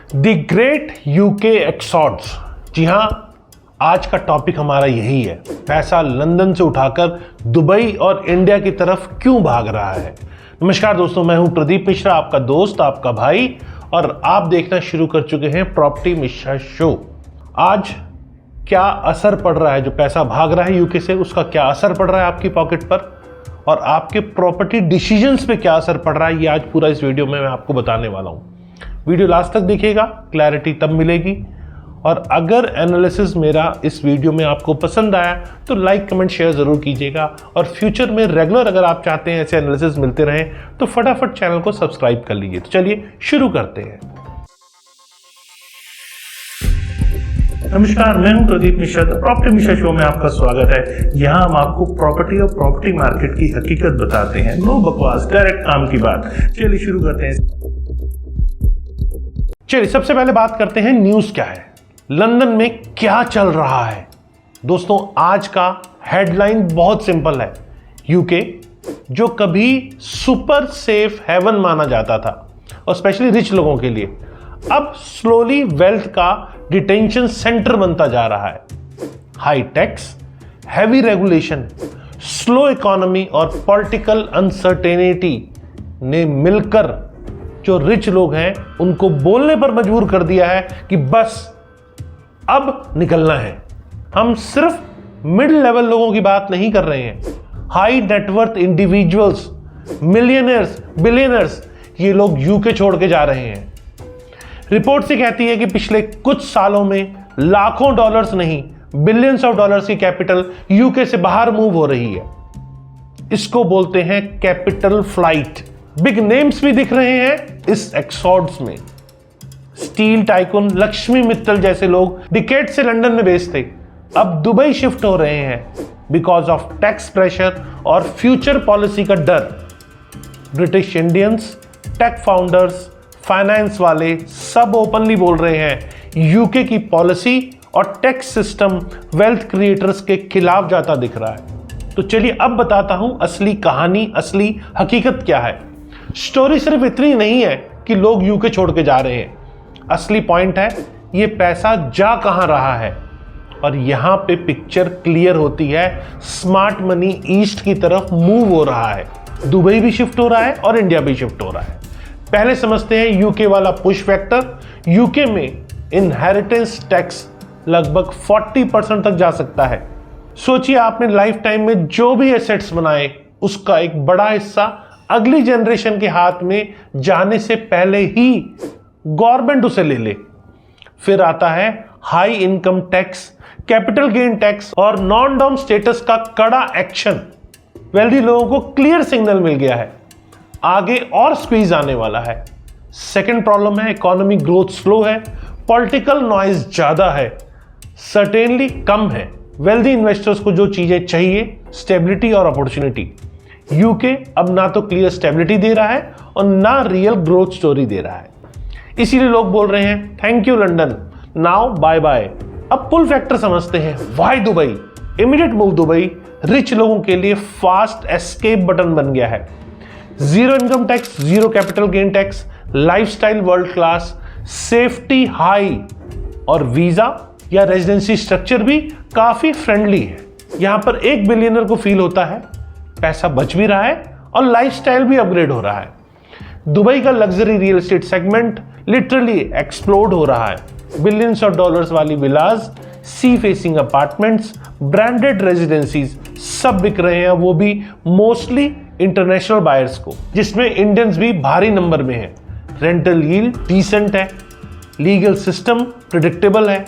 The great UK exodus. जी हां, आज का टॉपिक हमारा यही है, पैसा लंदन से उठाकर दुबई और इंडिया की तरफ क्यों भाग रहा है। नमस्कार दोस्तों, मैं हूं प्रदीप मिश्रा, आपका दोस्त, आपका भाई, और आप देखना शुरू कर चुके हैं प्रॉपर्टी मिश्रा शो। आज क्या असर पड़ रहा है, जो पैसा भाग रहा है यूके से, उसका क्या असर पड़ रहा है आपकी पॉकेट पर, और आपके प्रॉपर्टी डिसीजंस पे क्या असर पड़ रहा है, ये आज पूरा इस वीडियो में मैं आपको बताने वाला हूं। वीडियो लास्ट तक देखिएगा, क्लैरिटी तब मिलेगी। और अगर एनालिसिस मेरा इस वीडियो में आपको पसंद आया तो लाइक कमेंट शेयर जरूर कीजिएगा, और फ्यूचर में रेगुलर अगर आप चाहते हैं ऐसे एनालिसिस मिलते रहें तो फटाफट चैनल को सब्सक्राइब कर लीजिए। तो चलिए शुरू करते हैं। नमस्कार, मैं हूं प्रदीप मिश्रा, प्रॉपर्टी मिश्रा शो में आपका स्वागत है। यहां हम आपको प्रॉपर्टी और प्रॉपर्टी मार्केट की हकीकत बताते हैं, नो बकवास, डायरेक्ट काम की बात। चलिए शुरू करते हैं। चलिए सबसे पहले बात करते हैं न्यूज क्या है, लंदन में क्या चल रहा है। दोस्तों, आज का हेडलाइन बहुत सिंपल है। यूके जो कभी सुपर सेफ हेवन माना जाता था, और स्पेशली रिच लोगों के लिए, अब स्लोली वेल्थ का डिटेंशन सेंटर बनता जा रहा है। High tax, heavy regulation, slow economy और पॉलिटिकल अनसर्टेनिटी ने मिलकर जो रिच लोग हैं उनको बोलने पर मजबूर कर दिया है कि बस अब निकलना है। हम सिर्फ मिड लेवल लोगों की बात नहीं कर रहे हैं, high net worth individuals, millionaires, billionaires, ये लोग यूके छोड़ के जा रहे हैं। रिपोर्ट से कहती है कि पिछले कुछ सालों में लाखों डॉलर्स नहीं, बिलियंस ऑफ डॉलर्स की कैपिटल यूके से बाहर मूव हो रही है। इसको बोलते हैं कैपिटल फ्लाइट। बिग नेम्स भी दिख रहे हैं इस एक्सॉड्स में। स्टील टाइकून लक्ष्मी मित्तल जैसे लोग डिकेड से लंदन में बेस्ड थे, अब दुबई शिफ्ट हो रहे हैं बिकॉज ऑफ टैक्स प्रेशर और फ्यूचर पॉलिसी का डर। British Indians, tech founders, finance वाले सब ओपनली बोल रहे हैं यूके की पॉलिसी और टैक्स सिस्टम वेल्थ क्रिएटर्स के खिलाफ जाता दिख रहा है। तो चलिए अब बताता हूं असली कहानी, असली हकीकत क्या है। स्टोरी सिर्फ इतनी नहीं है कि लोग यूके छोड़ के जा रहे हैं, असली पॉइंट है ये पैसा जा कहां रहा है। और यहां पे पिक्चर क्लियर होती है, स्मार्ट मनी ईस्ट की तरफ मूव हो रहा है। दुबई भी शिफ्ट हो रहा है और इंडिया भी शिफ्ट हो रहा है। पहले समझते हैं यूके वाला पुश फैक्टर। यूके में इनहेरिटेंस टैक्स लगभग 40% तक जा सकता है। सोचिए, आपने लाइफ टाइम में जो भी एसेट्स बनाए उसका एक बड़ा हिस्सा अगली जनरेशन के हाथ में जाने से पहले ही गवर्नमेंट उसे ले ले। फिर आता है high income tax, capital gain tax और नॉन डॉम स्टेटस का कड़ा एक्शन। वेल्दी लोगों को क्लियर सिग्नल मिल गया है, आगे और स्क्वीज आने वाला है। सेकंड प्रॉब्लम है इकोनॉमिक ग्रोथ स्लो है, पॉलिटिकल नॉइज ज्यादा है, सर्टेनली कम है। वेल्दी इन्वेस्टर्स को जो चीजें चाहिए, स्टेबिलिटी और अपॉर्चुनिटी, यूके अब ना तो क्लियर स्टेबिलिटी दे रहा है और ना रियल ग्रोथ स्टोरी दे रहा है। इसीलिए लोग बोल रहे हैं thank you London, now bye bye. अब पुल फैक्टर समझते हैं, why Dubai. Immediate move Dubai rich लोगों के लिए फास्ट एस्केप बटन बन गया है। Zero income tax, zero capital gain tax, lifestyle world class, safety high, और वीजा या रेजिडेंसी स्ट्रक्चर भी काफी फ्रेंडली है। यहां पर एक बिलियनर को फील होता है पैसा बच भी रहा है और लाइफस्टाइल भी अपग्रेड हो रहा है। दुबई का luxury real estate segment literally explode हो रहा है। बिलियंस ऑफ डॉलर्स वाली villas, sea facing apartments, branded residencies सब बिक रहे हैं, वो भी मोस्टली इंटरनेशनल बायर्स को, जिसमें इंडियंस भी भारी नंबर में हैं। रेंटल यील्ड डिसेंट है, लीगल सिस्टम प्रिडिक्टेबल है,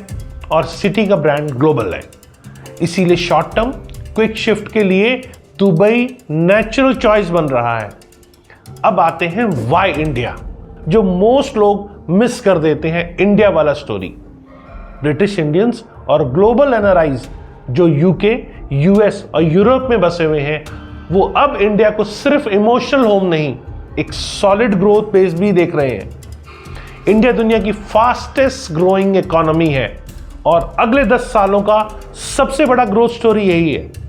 और सिटी का ब्रांड ग्लोबल है। इसीलिए शॉर्ट टर्म क्विक शिफ्ट के लिए दुबई नेचुरल चॉइस बन रहा है। अब आते हैं वाई इंडिया, जो मोस्ट लोग मिस कर देते हैं, इंडिया वाला स्टोरी। ब्रिटिश इंडियंस और ग्लोबल एनआरआईज जो यूके, यूएस और यूरोप में बसे हुए हैं, वो अब इंडिया को सिर्फ इमोशनल होम नहीं, एक सॉलिड ग्रोथ बेस भी देख रहे हैं। इंडिया दुनिया की फास्टेस्ट ग्रोइंग इकोनॉमी है और अगले 10 सालों का सबसे बड़ा ग्रोथ स्टोरी यही है।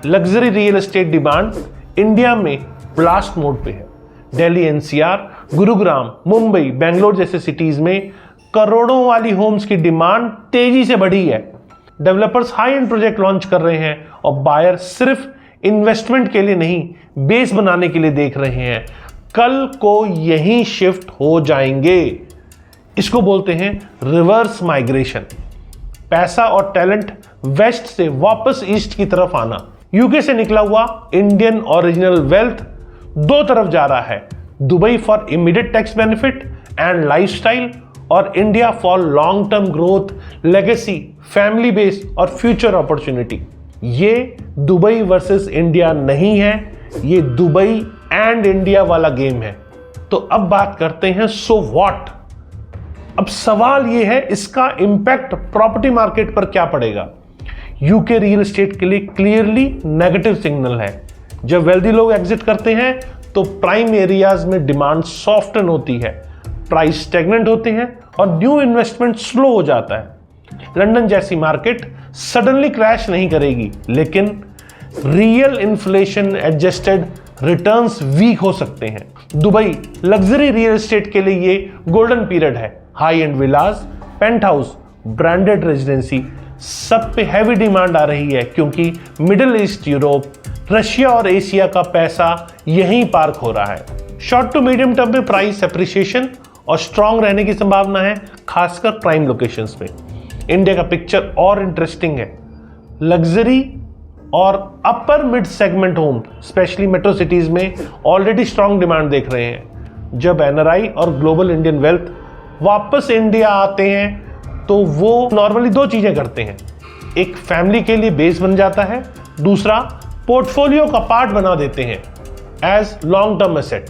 Luxury real estate demand India में ब्लास्ट मोड पे है। दिल्ली एनसीआर गुरुग्राम, मुंबई, बेंगलोर जैसे सिटीज में करोड़ों वाली होम्स की डिमांड तेजी से बढ़ी है। Developers high and project launch कर रहे हैं और बायर सिर्फ इन्वेस्टमेंट के लिए नहीं, बेस बनाने के लिए देख रहे हैं। कल को यही शिफ्ट हो जाएंगे। इसको बोलते हैं रिवर्स माइग्रेशन। पैसा और टैलेंट वेस्ट से वापस ईस्ट की तरफ आना। यूके से निकला हुआ इंडियन ओरिजिनल वेल्थ दो तरफ जा रहा है, Dubai for immediate tax benefit and lifestyle, और India for long term growth, legacy, family base और फ्यूचर अपॉर्चुनिटी। ये दुबई वर्सेस इंडिया नहीं है, ये दुबई एंड इंडिया वाला गेम है। तो अब बात करते हैं सो व्हाट। अब सवाल यह है इसका इंपैक्ट प्रॉपर्टी मार्केट पर क्या पड़ेगा। यूके रियल एस्टेट के लिए क्लियरली नेगेटिव सिग्नल है। जब वेल्दी लोग एग्जिट करते हैं तो प्राइम एरियाज में डिमांड सॉफ्टन होती है, प्राइस स्टेगनेंट होते हैं और न्यू इन्वेस्टमेंट स्लो हो जाता है। लंदन जैसी मार्केट सडनली क्रैश नहीं करेगी, लेकिन real inflation adjusted returns weak हो सकते हैं। दुबई लग्जरी रियल एस्टेट के लिए ये गोल्डन पीरियड है। High end villas, penthouse, branded residency, सब पे हैवी डिमांड आ रही है, क्योंकि मिडिल ईस्ट, यूरोप, रशिया और एशिया का पैसा यहीं पार्क हो रहा है। शॉर्ट टू मीडियम टर्म में प्राइस एप्रिसिएशन और स्ट्रांग रहने की संभावना है, खासकर प्राइम लोकेशंस में। इंडिया का पिक्चर और इंटरेस्टिंग है। लग्जरी और upper mid segment home, specially metro cities में ऑलरेडी स्ट्रांग डिमांड देख रहे हैं। जब एनआरआई और ग्लोबल इंडियन वेल्थ वापस इंडिया आते हैं तो वो नॉर्मली दो चीजें करते हैं। एक, फैमिली के लिए बेस बन जाता है, दूसरा पोर्टफोलियो का पार्ट बना देते हैं एज लॉन्ग टर्म एसेट।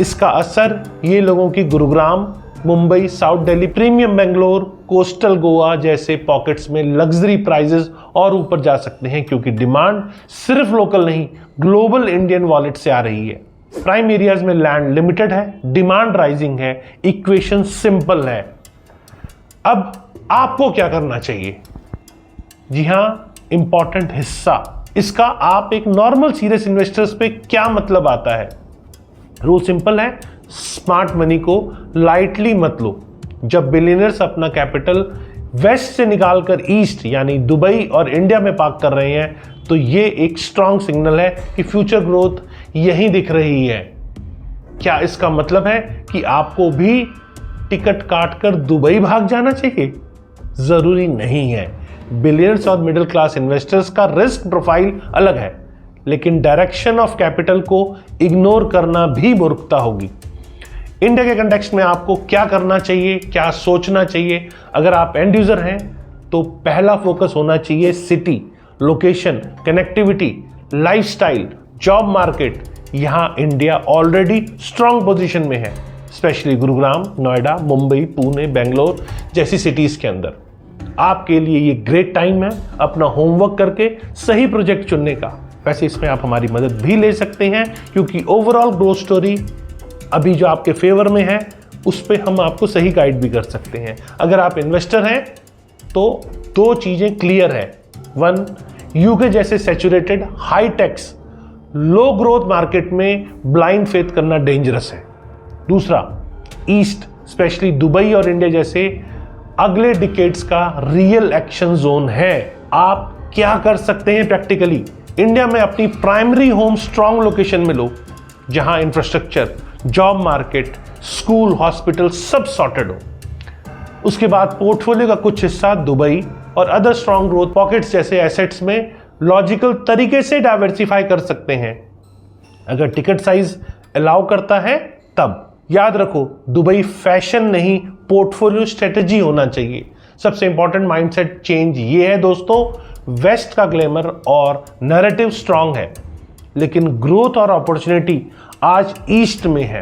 इसका असर ये लोगों की Gurugram, Mumbai, south Delhi, premium Bangalore, coastal Goa जैसे पॉकेट्स में लग्जरी प्राइजेस और ऊपर जा सकते हैं, क्योंकि डिमांड सिर्फ लोकल नहीं, ग्लोबल इंडियन वॉलेट से आ रही है। प्राइम एरियाज में लैंड लिमिटेड है, डिमांड राइजिंग है, इक्वेशन सिंपल है। अब आपको क्या करना चाहिए? जी हां, इंपॉर्टेंट हिस्सा इसका, आप एक नॉर्मल सीरियस इन्वेस्टर्स पे क्या मतलब आता है। रूल सिंपल है, स्मार्ट मनी को लाइटली मत लो। जब बिलियनर्स अपना कैपिटल वेस्ट से निकालकर ईस्ट यानी दुबई और इंडिया में पार्क कर रहे हैं, तो ये एक स्ट्रांग सिग्नल है कि फ्यूचर ग्रोथ यहीं दिख रही है। क्या इसका मतलब है कि आपको भी टिकट काटकर दुबई भाग जाना चाहिए? जरूरी नहीं है। बिलियनर्स और मिडिल क्लास इन्वेस्टर्स का रिस्क प्रोफाइल अलग है, लेकिन डायरेक्शन ऑफ कैपिटल को इग्नोर करना भी मूर्खता होगी। इंडिया के कंटेक्स्ट में आपको क्या करना चाहिए, क्या सोचना चाहिए? अगर आप एंड यूजर हैं तो पहला फोकस होना चाहिए city, location, connectivity, lifestyle, job market. यहां इंडिया ऑलरेडी स्ट्रांग पोजीशन में है, स्पेशली गुरुग्राम, नोएडा, मुंबई, पुणे, बेंगलोर जैसी सिटीज के अंदर। आपके लिए ये ग्रेट टाइम है अपना होमवर्क करके सही प्रोजेक्ट चुनने का। वैसे इसमें आप हमारी मदद भी ले सकते हैं, क्योंकि ओवरऑल ग्रोथ स्टोरी अभी जो आपके फेवर में है उस पर हम आपको सही गाइड भी कर सकते हैं। अगर आप इन्वेस्टर हैं तो दो चीजें क्लियर है। वन, यूके जैसे सैचुरेटेड हाई टैक्स लो ग्रोथ मार्केट में ब्लाइंड फेथ करना डेंजरस है। दूसरा, ईस्ट स्पेशली दुबई और इंडिया जैसे अगले डिकेड्स का रियल एक्शन जोन है। आप क्या कर सकते हैं प्रैक्टिकली? इंडिया में अपनी प्राइमरी होम स्ट्रांग लोकेशन में लो, जहां infrastructure, job market, school, hospital सब सॉर्टेड हो। उसके बाद पोर्टफोलियो का कुछ हिस्सा दुबई और अदर स्ट्रांग ग्रोथ पॉकेट्स जैसे एसेट्स में लॉजिकल तरीके से डाइवर्सिफाई कर सकते हैं, अगर टिकट साइज अलाउ करता है तब। याद रखो, दुबई फैशन नहीं, पोर्टफोलियो स्ट्रेटेजी होना चाहिए। सबसे इंपॉर्टेंट माइंडसेट चेंज ये है दोस्तों, वेस्ट का ग्लैमर और नैरेटिव स्ट्रांग है, लेकिन ग्रोथ और अपॉर्चुनिटी आज ईस्ट में है।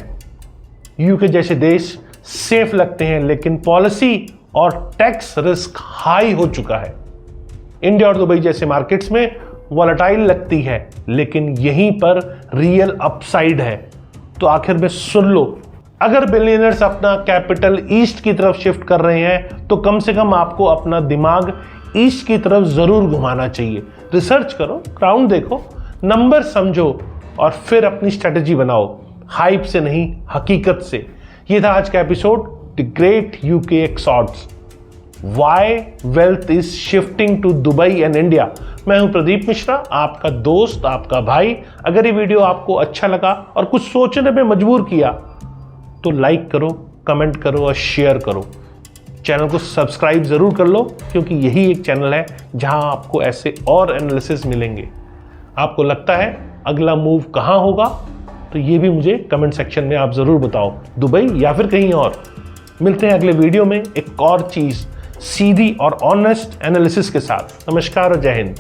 यूके जैसे देश सेफ लगते हैं, लेकिन पॉलिसी और टैक्स रिस्क हाई हो चुका है। इंडिया और दुबई जैसे मार्केट्स में वॉलेटाइल लगती है, लेकिन यहीं पर रियल अपसाइड है। तो आखिर में सुन लो, अगर बिलियनर्स अपना कैपिटल ईस्ट की तरफ शिफ्ट कर रहे हैं तो कम से कम आपको अपना दिमाग ईस्ट की तरफ जरूर घुमाना चाहिए। रिसर्च करो, ग्राउंड देखो, नंबर समझो और फिर अपनी स्ट्रेटेजी बनाओ। हाइप से नहीं, हकीकत से। ये था आज का episode, the great UK exodus, why wealth is shifting to Dubai and India. मैं हूं प्रदीप मिश्रा, आपका दोस्त, आपका भाई। अगर ये वीडियो आपको अच्छा लगा और कुछ सोचने पे मजबूर किया तो लाइक करो, कमेंट करो और शेयर करो। चैनल को सब्सक्राइब जरूर कर लो, क्योंकि यही एक चैनल है जहां आपको ऐसे और एनालिसिस मिलेंगे। आपको लगता है अगला मूव कहां होगा, तो ये भी मुझे कमेंट सेक्शन में आप जरूर बताओ, दुबई या फिर कहीं और। मिलते हैं अगले वीडियो में एक और चीज, सीधी और ऑनेस्ट एनालिसिस के साथ। नमस्कार और जय हिंद।